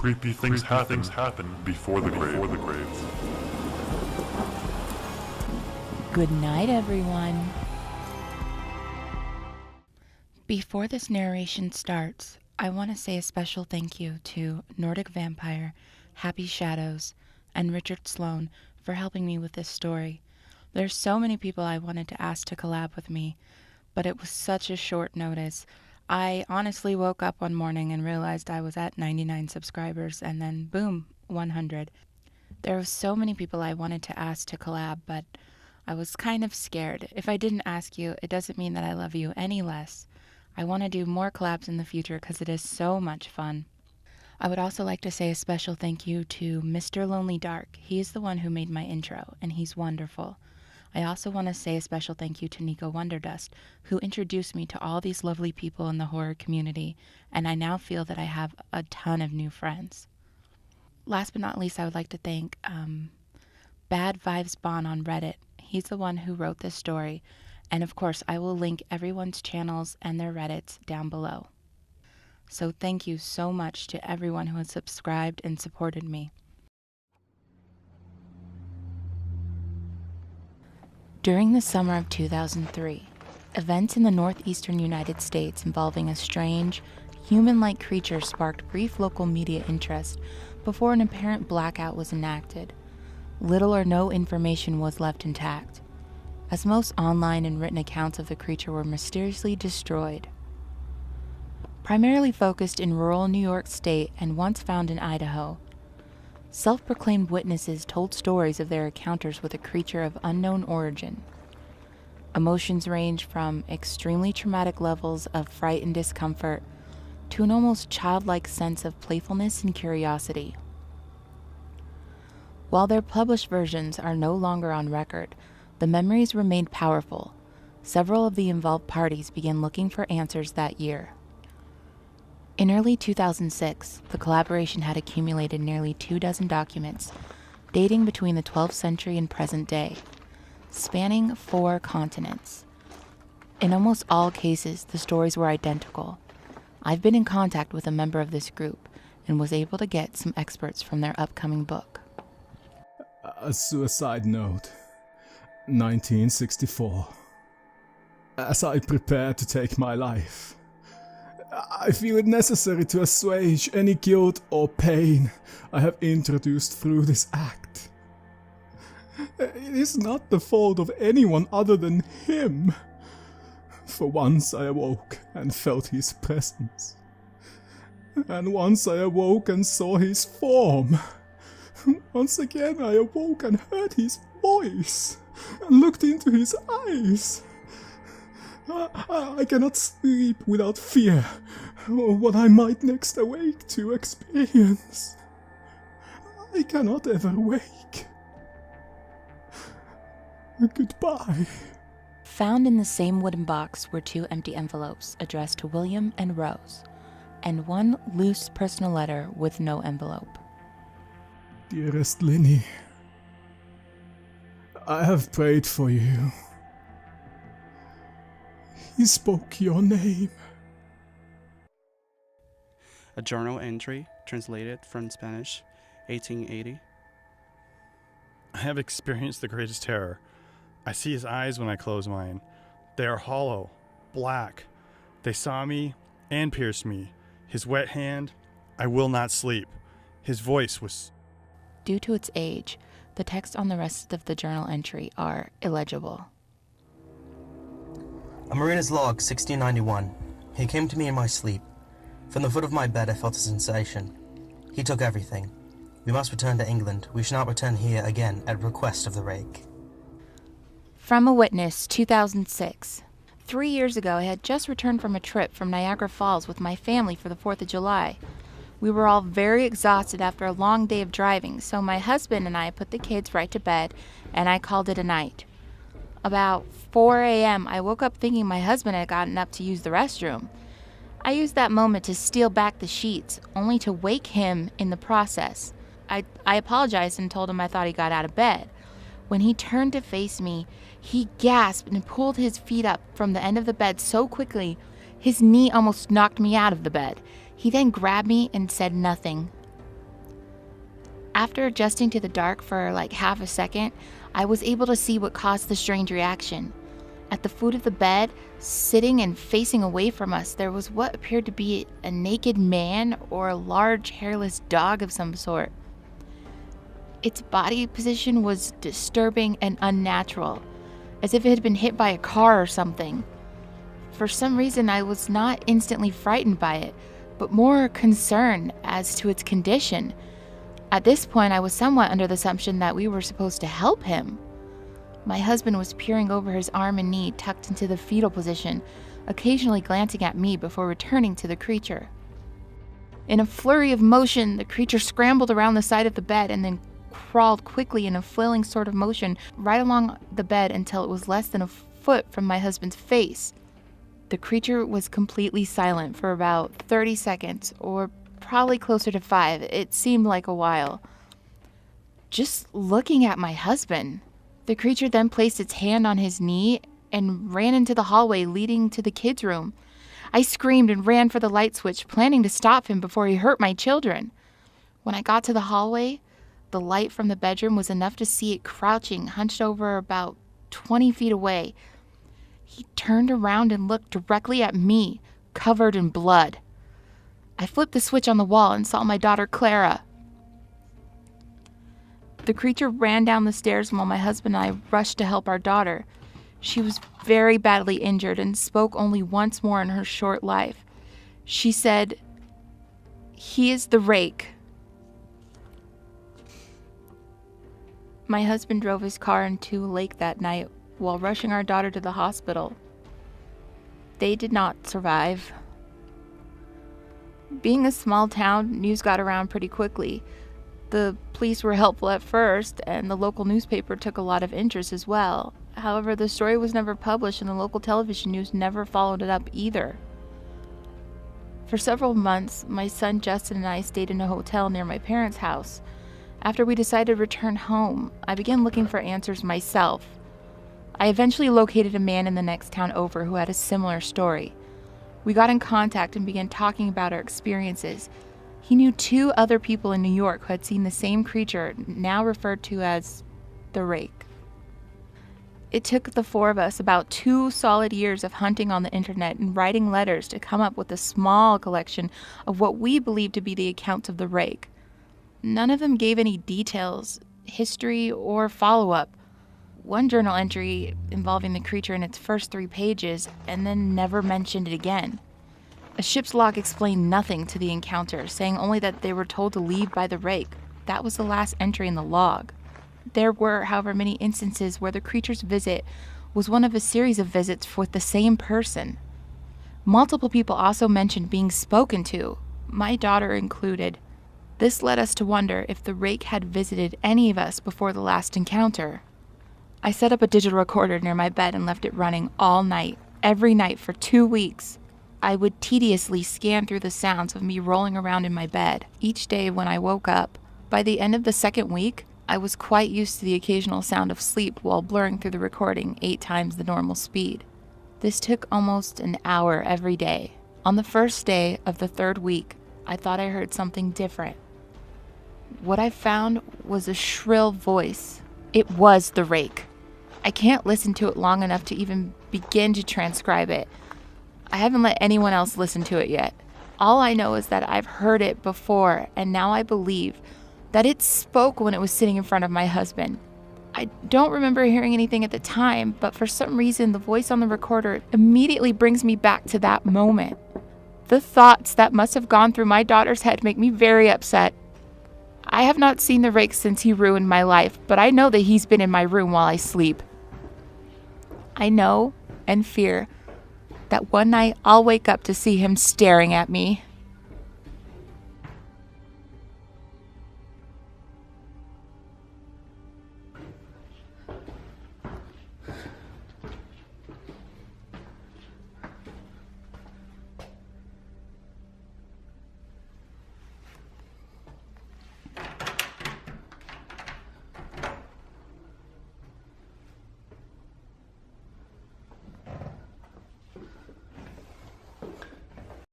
Creepy things happen before the grave. Good night, everyone. Before this narration starts, I want to say a special thank you to Nordic Vampire, Happy Shadows, and Richard Sloane for helping me with this story. There's so many people I wanted to ask to collab with me, but it was such a short notice. I honestly woke up one morning and realized I was at 99 subscribers, and then boom, 100. There were so many people I wanted to ask to collab, but I was kind of scared. If I didn't ask you, it doesn't mean that I love you any less. I want to do more collabs in the future because it is so much fun. I would also like to say a special thank you to Mr. Lonely Dark. He is the one who made my intro, and he's wonderful. I also want to say a special thank you to Nico Wonderdust, who introduced me to all these lovely people in the horror community, and I now feel that I have a ton of new friends. Last but not least, I would like to thank badvibesbon on Reddit. He's the one who wrote this story, and of course I will link everyone's channels and their Reddits down below. So thank you so much to everyone who has subscribed and supported me. During the summer of 2003, events in the northeastern United States involving a strange, human-like creature sparked brief local media interest before an apparent blackout was enacted. Little or no information was left intact, as most online and written accounts of the creature were mysteriously destroyed. Primarily focused in rural New York State and once found in Idaho, self-proclaimed witnesses told stories of their encounters with a creature of unknown origin. Emotions ranged from extremely traumatic levels of fright and discomfort to an almost childlike sense of playfulness and curiosity. While their published versions are no longer on record, the memories remained powerful. Several of the involved parties began looking for answers that year. In early 2006, the collaboration had accumulated nearly 24 documents dating between the 12th century and present day, spanning 4 continents. In almost all cases, the stories were identical. I've been in contact with a member of this group and was able to get some excerpts from their upcoming book. A suicide note, 1964. As I prepare to take my life, I feel it necessary to assuage any guilt or pain I have introduced through this act. It is not the fault of anyone other than him. For once I awoke and felt his presence. And once I awoke and saw his form. Once again I awoke and heard his voice and looked into his eyes. I cannot sleep without fear of what I might next awake to experience. I cannot ever wake. Goodbye. Found in the same wooden box were 2 empty envelopes addressed to William and Rose, and 1 loose personal letter with no envelope. Dearest Linny, I have prayed for you. He spoke your name. A journal entry translated from Spanish, 1880. I have experienced the greatest terror. I see his eyes when I close mine. They are hollow, black. They saw me and pierced me. His wet hand, I will not sleep. His voice was... Due to its age, the text on the rest of the journal entry are illegible. A Mariner's log, 1691. He came to me in my sleep. From the foot of my bed I felt a sensation. He took everything. We must return to England. We shall not return here again at request of the RAKE. From a witness, 2006. 3 years ago, I had just returned from a trip from Niagara Falls with my family for the 4th of July. We were all very exhausted after a long day of driving, so my husband and I put the kids right to bed, and I called it a night. About 4 a.m., I woke up thinking my husband had gotten up to use the restroom. I used that moment to steal back the sheets, only to wake him in the process. I apologized and told him I thought he got out of bed. When he turned to face me, he gasped and pulled his feet up from the end of the bed so quickly, his knee almost knocked me out of the bed. He then grabbed me and said nothing. After adjusting to the dark for like half a second, I was able to see what caused the strange reaction. At the foot of the bed, sitting and facing away from us, there was what appeared to be a naked man or a large hairless dog of some sort. Its body position was disturbing and unnatural, as if it had been hit by a car or something. For some reason, I was not instantly frightened by it, but more concerned as to its condition. At this point, I was somewhat under the assumption that we were supposed to help him. My husband was peering over his arm and knee tucked into the fetal position, occasionally glancing at me before returning to the creature. In a flurry of motion, the creature scrambled around the side of the bed and then crawled quickly in a flailing sort of motion right along the bed until it was less than a foot from my husband's face. The creature was completely silent for about 30 seconds, or probably closer to 5. It seemed like a while. Just looking at my husband. The creature then placed its hand on his knee and ran into the hallway leading to the kids' room. I screamed and ran for the light switch, planning to stop him before he hurt my children. When I got to the hallway, the light from the bedroom was enough to see it crouching, hunched over about 20 feet away. He turned around and looked directly at me, covered in blood. I flipped the switch on the wall and saw my daughter Clara. The creature ran down the stairs while my husband and I rushed to help our daughter. She was very badly injured and spoke only once more in her short life. She said, "He is the rake." My husband drove his car into a lake that night while rushing our daughter to the hospital. They did not survive. Being a small town, news got around pretty quickly. The police were helpful at first, and the local newspaper took a lot of interest as well. However, the story was never published, and the local television news never followed it up either. For several months, my son Justin and I stayed in a hotel near my parents' house. After we decided to return home, I began looking for answers myself. I eventually located a man in the next town over who had a similar story. We got in contact and began talking about our experiences. He knew 2 other people in New York who had seen the same creature, now referred to as the rake. It took the 4 of us about 2 solid years of hunting on the internet and writing letters to come up with a small collection of what we believed to be the accounts of the rake. None of them gave any details, history, or follow-up. One journal entry involving the creature in its first 3 pages, and then never mentioned it again. A ship's log explained nothing to the encounter, saying only that they were told to leave by the rake. That was the last entry in the log. There were, however, many instances where the creature's visit was one of a series of visits with the same person. Multiple people also mentioned being spoken to, my daughter included. This led us to wonder if the rake had visited any of us before the last encounter. I set up a digital recorder near my bed and left it running all night, every night for 2 weeks. I would tediously scan through the sounds of me rolling around in my bed each day when I woke up. By the end of the 2nd week, I was quite used to the occasional sound of sleep while blurring through the recording 8 times the normal speed. This took almost an hour every day. On the first day of the 3rd week, I thought I heard something different. What I found was a shrill voice. It was the rake. I can't listen to it long enough to even begin to transcribe it. I haven't let anyone else listen to it yet. All I know is that I've heard it before, and now I believe that it spoke when it was sitting in front of my husband. I don't remember hearing anything at the time, but for some reason the voice on the recorder immediately brings me back to that moment. The thoughts that must have gone through my daughter's head make me very upset. I have not seen the rake since he ruined my life, but I know that he's been in my room while I sleep. I know and fear that one night I'll wake up to see him staring at me.